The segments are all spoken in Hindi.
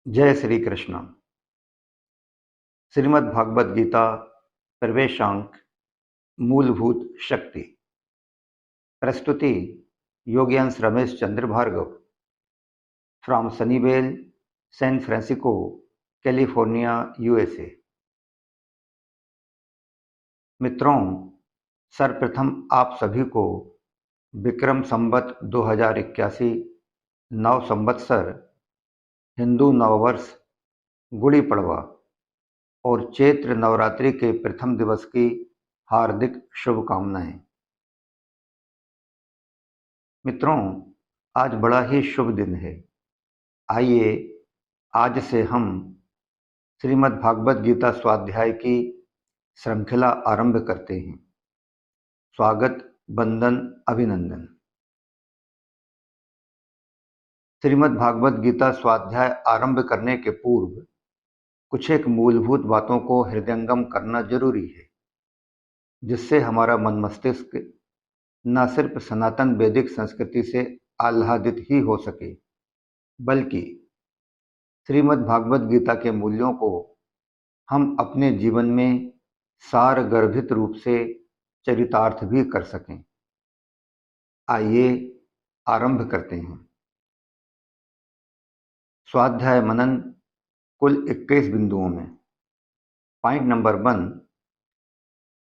जय श्री कृष्ण। श्रीमद् भागवत गीता प्रवेशांक मूलभूत शक्ति। प्रस्तुति Yogiyansh Ramesh Chandra Bhargava from Sunnyvale, San Francisco, California, USA. मित्रों, सर्वप्रथम आप सभी को विक्रम संवत 2081 नव संवत्सर, हिंदू नववर्ष गुड़ी पड़वा और चैत्र नवरात्रि के प्रथम दिवस की हार्दिक शुभकामनाएं। मित्रों, आज बड़ा ही शुभ दिन है। आइए आज से हम श्रीमद् भागवत गीता स्वाध्याय की श्रृंखला आरंभ करते हैं। स्वागत, वंदन, अभिनंदन। श्रीमद् भागवत गीता स्वाध्याय आरंभ करने के पूर्व कुछ एक मूलभूत बातों को हृदयंगम करना जरूरी है, जिससे हमारा मन मस्तिष्क न सिर्फ सनातन वैदिक संस्कृति से आह्लादित ही हो सके, बल्कि श्रीमद् भागवत गीता के मूल्यों को हम अपने जीवन में सार गर्भित रूप से चरितार्थ भी कर सकें। आइए आरंभ करते हैं। स्वाध्याय मनन कुल 21 बिंदुओं में। पॉइंट नंबर 1,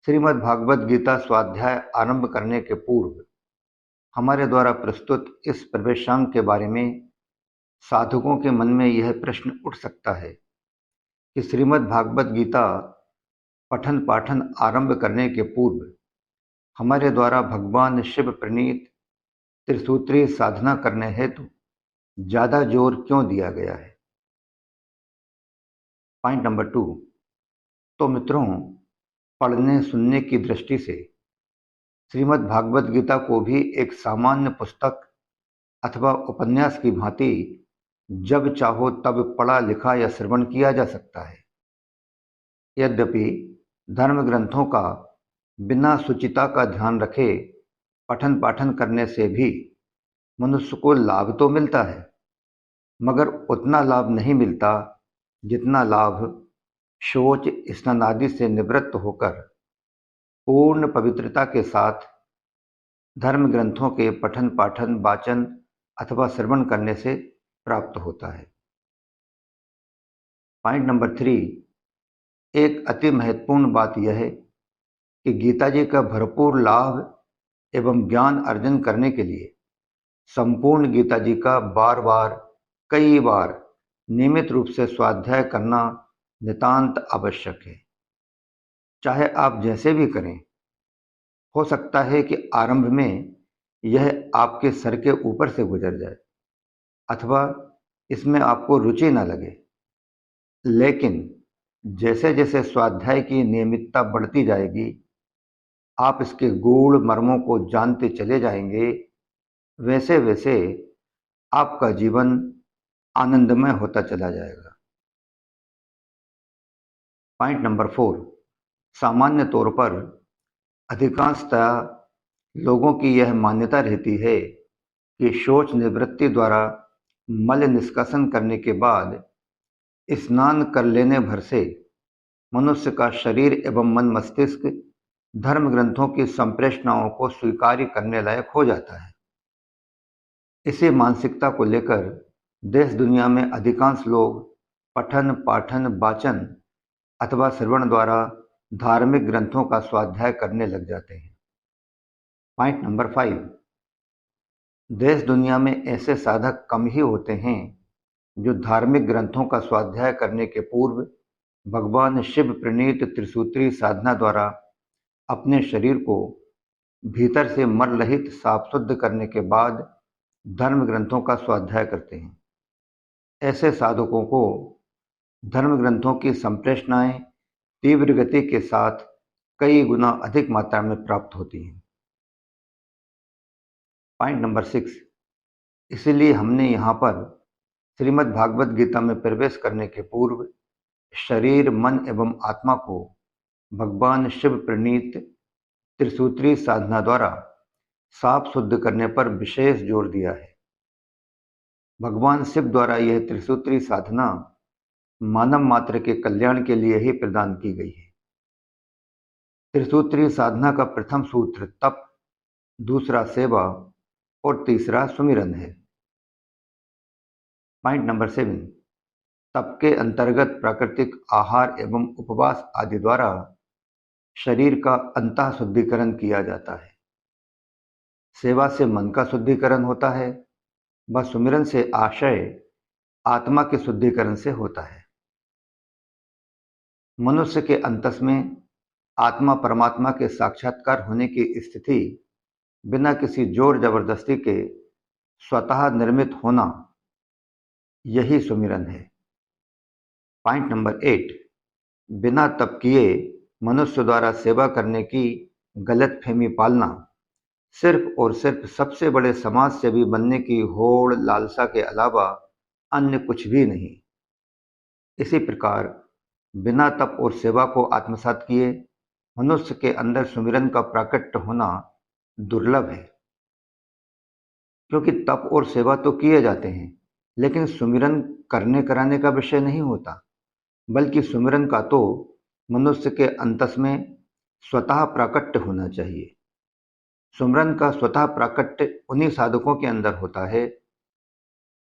श्रीमद् भागवत गीता स्वाध्याय आरंभ करने के पूर्व हमारे द्वारा प्रस्तुत इस प्रवेशांक के बारे में साधकों के मन में यह प्रश्न उठ सकता है कि श्रीमद् भागवत गीता पठन पाठन आरंभ करने के पूर्व हमारे द्वारा भगवान शिव प्रणीत त्रिसूत्री साधना करने हेतु ज्यादा जोर क्यों दिया गया है। पॉइंट नंबर 2, तो मित्रों, पढ़ने सुनने की दृष्टि से श्रीमद् भागवत गीता को भी एक सामान्य पुस्तक अथवा उपन्यास की भांति जब चाहो तब पढ़ा लिखा या श्रवण किया जा सकता है। यद्यपि धर्म ग्रंथों का बिना शुचिता का ध्यान रखे पठन पाठन करने से भी मनुष्य को लाभ तो मिलता है, मगर उतना लाभ नहीं मिलता जितना लाभ शौच स्नान आदि से निवृत्त होकर पूर्ण पवित्रता के साथ धर्म ग्रंथों के पठन पाठन वाचन अथवा श्रवण करने से प्राप्त होता है। पॉइंट नंबर 3, एक अति महत्वपूर्ण बात यह है कि गीता जी का भरपूर लाभ एवं ज्ञान अर्जन करने के लिए संपूर्ण गीता जी का बार बार कई बार नियमित रूप से स्वाध्याय करना नितांत आवश्यक है। चाहे आप जैसे भी करें, हो सकता है कि आरंभ में यह आपके सर के ऊपर से गुजर जाए अथवा इसमें आपको रुचि न लगे, लेकिन जैसे जैसे स्वाध्याय की नियमितता बढ़ती जाएगी, आप इसके गूढ़ मर्मों को जानते चले जाएंगे, वैसे वैसे आपका जीवन आनंदमय होता चला जाएगा। पॉइंट नंबर 4, सामान्य तौर पर अधिकांशतः लोगों की यह मान्यता रहती है कि शौच निवृत्ति द्वारा मल निष्कासन करने के बाद स्नान कर लेने भर से मनुष्य का शरीर एवं मन मस्तिष्क धर्म ग्रंथों की संप्रेषणाओं को स्वीकार करने लायक हो जाता है। इसी मानसिकता को लेकर देश दुनिया में अधिकांश लोग पठन पाठन वाचन अथवा श्रवण द्वारा धार्मिक ग्रंथों का स्वाध्याय करने लग जाते हैं। पॉइंट नंबर 5, देश दुनिया में ऐसे साधक कम ही होते हैं जो धार्मिक ग्रंथों का स्वाध्याय करने के पूर्व भगवान शिव प्रणीत त्रिसूत्री साधना द्वारा अपने शरीर को भीतर से मल रहित साफ शुद्ध करने के बाद धर्म ग्रंथों का स्वाध्याय करते हैं। ऐसे साधकों को धर्म ग्रंथों की संप्रेषणाएं तीव्र गति के साथ कई गुना अधिक मात्रा में प्राप्त होती हैं। पॉइंट नंबर 6, इसलिए हमने यहाँ पर श्रीमद् भागवत गीता में प्रवेश करने के पूर्व शरीर मन एवं आत्मा को भगवान शिव प्रणीत त्रिसूत्री साधना द्वारा साफ शुद्ध करने पर विशेष जोर दिया है। भगवान शिव द्वारा यह त्रिसूत्री साधना मानव मात्र के कल्याण के लिए ही प्रदान की गई है। त्रिसूत्री साधना का प्रथम सूत्र तप, दूसरा सेवा और तीसरा सुमिरन है। पॉइंट नंबर 7, तप के अंतर्गत प्राकृतिक आहार एवं उपवास आदि द्वारा शरीर का अंतः शुद्धिकरण किया जाता है। सेवा से मन का शुद्धिकरण होता है, व सुमिरन से आशय आत्मा के शुद्धिकरण से होता है। मनुष्य के अंतस में आत्मा परमात्मा के साक्षात्कार होने की स्थिति बिना किसी जोर जबरदस्ती के स्वतः निर्मित होना, यही सुमिरन है। पॉइंट नंबर 8, बिना तप किए मनुष्य द्वारा सेवा करने की गलतफहमी पालना सिर्फ और सिर्फ सबसे बड़े समाज सेवी बनने की होड़ लालसा के अलावा अन्य कुछ भी नहीं। इसी प्रकार बिना तप और सेवा को आत्मसात किए मनुष्य के अंदर सुमिरन का प्राकट्य होना दुर्लभ है, क्योंकि तप और सेवा तो किए जाते हैं, लेकिन सुमिरन करने कराने का विषय नहीं होता, बल्कि सुमिरन का तो मनुष्य के अंतस में स्वतः प्राकट्य होना चाहिए। सुमिरन का स्वतः प्राकट्य उन्हीं साधकों के अंदर होता है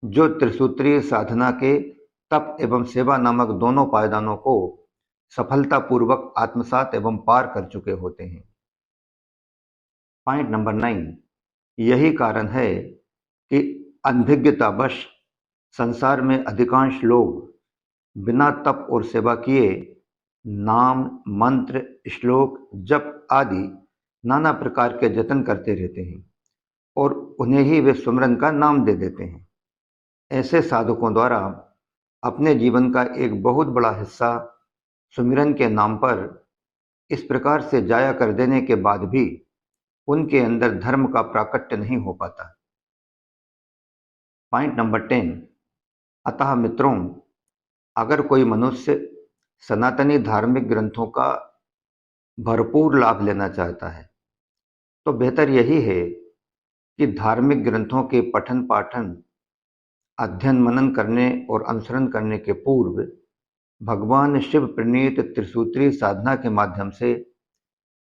जो त्रिसूत्रीय साधना के तप एवं सेवा नामक दोनों पायदानों को सफलतापूर्वक आत्मसात एवं पार कर चुके होते हैं। पॉइंट नंबर 9, यही कारण है कि अनभिज्ञतावश संसार में अधिकांश लोग बिना तप और सेवा किए नाम, मंत्र, श्लोक, जप आदि नाना प्रकार के जतन करते रहते हैं और उन्हें ही वे सुमिरन का नाम दे देते हैं। ऐसे साधकों द्वारा अपने जीवन का एक बहुत बड़ा हिस्सा सुमिरन के नाम पर इस प्रकार से जाया कर देने के बाद भी उनके अंदर धर्म का प्राकट्य नहीं हो पाता। पॉइंट नंबर 10, अतः मित्रों, अगर कोई मनुष्य सनातनी धार्मिक ग्रंथों का भरपूर लाभ लेना चाहता है तो बेहतर यही है कि धार्मिक ग्रंथों के पठन पाठन, अध्ययन मनन करने और अनुसरण करने के पूर्व भगवान शिव प्रणीत त्रिसूत्री साधना के माध्यम से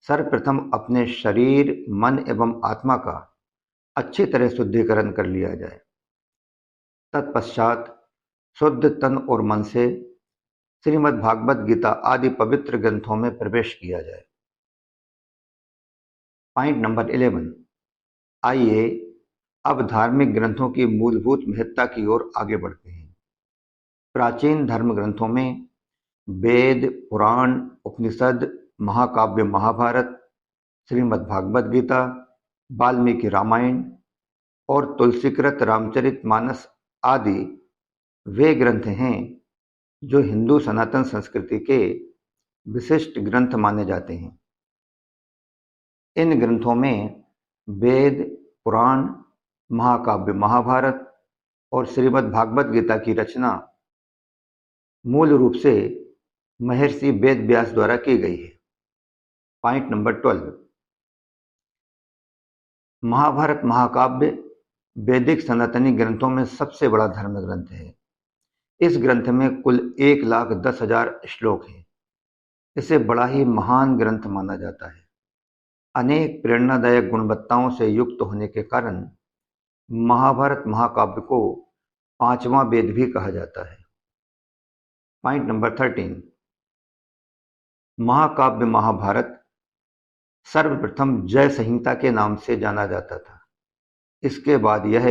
सर्वप्रथम अपने शरीर, मन एवं आत्मा का अच्छी तरह शुद्धिकरण कर लिया जाए। तत्पश्चात शुद्ध तन और मन से श्रीमद् भागवत गीता आदि पवित्र ग्रंथों में प्रवेश किया जाए। पॉइंट नंबर 11, आइए अब धार्मिक ग्रंथों की मूलभूत महत्ता की ओर आगे बढ़ते हैं। प्राचीन धर्म ग्रंथों में वेद, पुराण, उपनिषद, महाकाव्य महाभारत, श्रीमद् भागवत गीता, वाल्मीकि रामायण और तुलसीकृत रामचरितमानस आदि वे ग्रंथ हैं जो हिंदू सनातन संस्कृति के विशिष्ट ग्रंथ माने जाते हैं। इन ग्रंथों में वेद, पुराण, महाकाव्य महाभारत और श्रीमद् भागवत गीता की रचना मूल रूप से महर्षि वेद व्यास द्वारा की गई है। पॉइंट नंबर 12, महाभारत महाकाव्य वैदिक सनातनी ग्रंथों में सबसे बड़ा धर्म ग्रंथ है। इस ग्रंथ में कुल 1,10,000 श्लोक हैं। इसे बड़ा ही महान ग्रंथ माना जाता है। अनेक प्रेरणादायक गुणवत्ताओं से युक्त होने के कारण महाभारत महाकाव्य को 5वां वेद भी कहा जाता है। पॉइंट नंबर 13, महाकाव्य महाभारत सर्वप्रथम जय संहिता के नाम से जाना जाता था। इसके बाद यह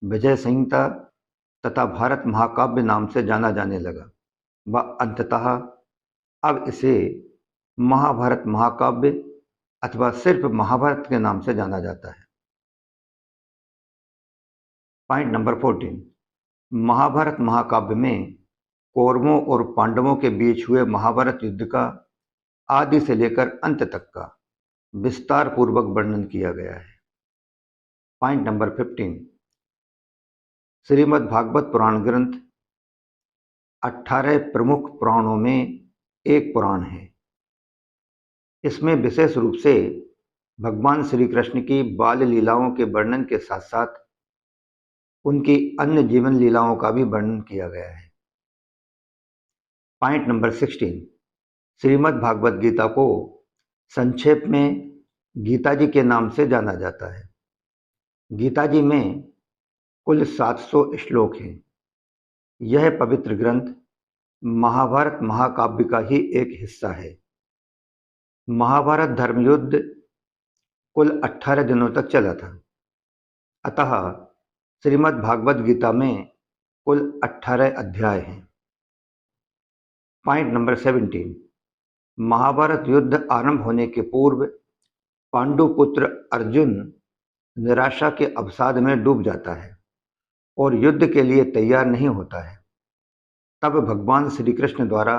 विजय संहिता तथा भारत महाकाव्य नाम से जाना जाने लगा व अंततः अब इसे महाभारत महाकाव्य अथवा सिर्फ महाभारत के नाम से जाना जाता है। पॉइंट नंबर 14, महाभारत महाकाव्य में कौरवों और पांडवों के बीच हुए महाभारत युद्ध का आदि से लेकर अंत तक का विस्तार पूर्वक वर्णन किया गया है। पॉइंट नंबर 15, श्रीमद् भागवत पुराण ग्रंथ 18 प्रमुख पुराणों में एक पुराण है। इसमें विशेष रूप से भगवान श्री कृष्ण की बाल लीलाओं के वर्णन के साथ साथ उनकी अन्य जीवन लीलाओं का भी वर्णन किया गया है। पॉइंट नंबर 16, श्रीमद् भागवत गीता को संक्षेप में गीता जी के नाम से जाना जाता है। गीता जी में कुल 700 श्लोक हैं। यह पवित्र ग्रंथ महाभारत महाकाव्य का ही एक हिस्सा है। महाभारत धर्मयुद्ध कुल 18 दिनों तक चला था। अतः श्रीमद् भागवत गीता में कुल 18 अध्याय हैं। पॉइंट नंबर 17, महाभारत युद्ध आरंभ होने के पूर्व पांडुपुत्र अर्जुन निराशा के अवसाद में डूब जाता है और युद्ध के लिए तैयार नहीं होता है। तब भगवान श्री कृष्ण द्वारा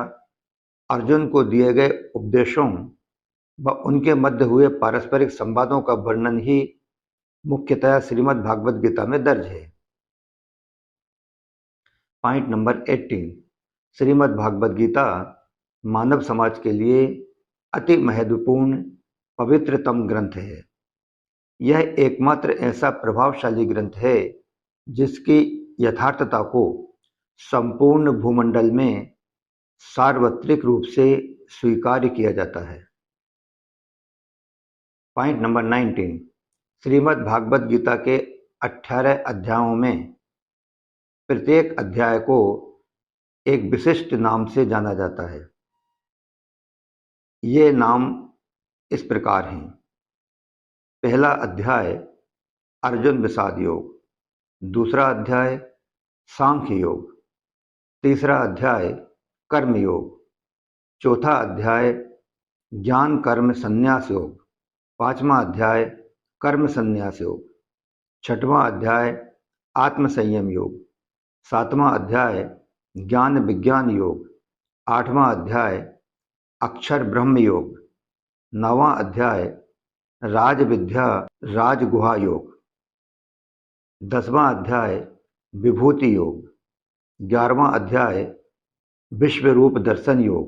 अर्जुन को दिए गए उपदेशों व उनके मध्य हुए पारस्परिक संवादों का वर्णन ही मुख्यतः श्रीमद् भागवत गीता में दर्ज है। पॉइंट नंबर 18, श्रीमद् भागवत गीता मानव समाज के लिए अति महत्वपूर्ण पवित्रतम ग्रंथ है। यह एकमात्र ऐसा प्रभावशाली ग्रंथ है जिसकी यथार्थता को संपूर्ण भूमंडल में सार्वत्रिक रूप से स्वीकार किया जाता है। पॉइंट नंबर 19, श्रीमद् भागवत गीता के 18 अध्यायों में प्रत्येक अध्याय को एक विशिष्ट नाम से जाना जाता है। ये नाम इस प्रकार हैं। पहला अध्याय अर्जुन विषाद योग, दूसरा अध्याय सांख्य योग, तीसरा अध्याय कर्म योग, चौथा अध्याय ज्ञान कर्म संन्यास योग, पांचवा अध्याय कर्म संन्यास योग, छठवां अध्याय आत्म संयम योग, सातवां अध्याय ज्ञान विज्ञान योग, आठवां अध्याय अक्षर ब्रह्म योग, नौवां अध्याय राज विद्या राजगुहा योग, 10वां अध्याय विभूति योग, 11वां अध्याय विश्वरूप दर्शन योग,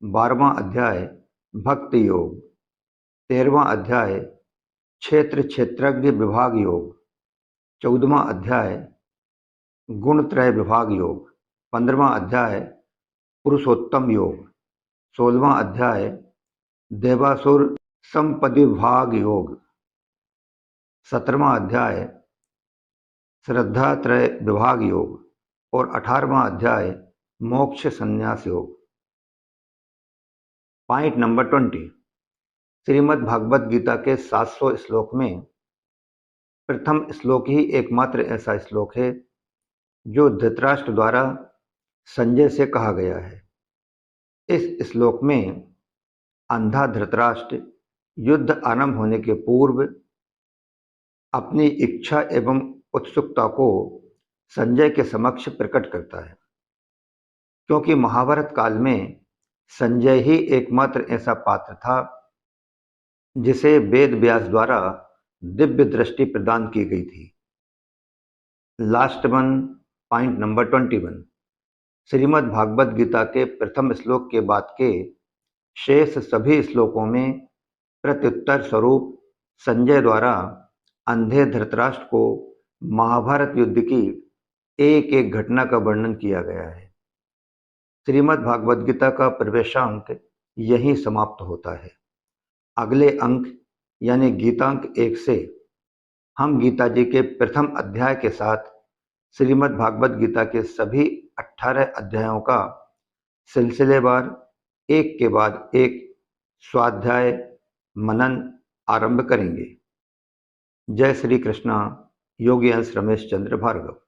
12वां अध्याय भक्ति योग, 13वां अध्याय क्षेत्र क्षेत्रज्ञ विभाग योग, 14वां अध्याय गुणत्रय विभाग योग, 15वां अध्याय पुरुषोत्तम योग, 16वां अध्याय देवासुर संपदि विभाग योग, 17वां अध्याय श्रद्धात्रय विभाग योग और 18वां अध्याय मोक्ष संन्यास योग। पॉइंट नंबर 20, श्रीमद् भागवत गीता के 700 श्लोक में प्रथम श्लोक ही एकमात्र ऐसा श्लोक है जो धृतराष्ट्र द्वारा संजय से कहा गया है। इस श्लोक में अंधा धृतराष्ट्र युद्ध आरंभ होने के पूर्व अपनी इच्छा एवं उत्सुकता को संजय के समक्ष प्रकट करता है, क्योंकि महाभारत काल में संजय ही एकमात्र ऐसा पात्र था जिसे वेद व्यास द्वारा दिव्य दृष्टि प्रदान की गई थी। Last one, point number 21, Shrimad Bhagavad Gita के प्रथम श्लोक के बाद के शेष सभी श्लोकों में प्रत्युत्तर स्वरूप संजय द्वारा अंधे धृतराष्ट्र को महाभारत युद्ध की एक एक घटना का वर्णन किया गया है। श्रीमद् भागवत गीता का प्रवेशांक यहीं समाप्त होता है। अगले अंक यानी गीतांक 1 से हम गीता जी के प्रथम अध्याय के साथ श्रीमद् भागवत गीता के सभी 18 अध्यायों का सिलसिलेवार एक के बाद एक स्वाध्याय मनन आरंभ करेंगे। जय श्री कृष्णा। योगी अंश रमेश चंद्र भार्गव।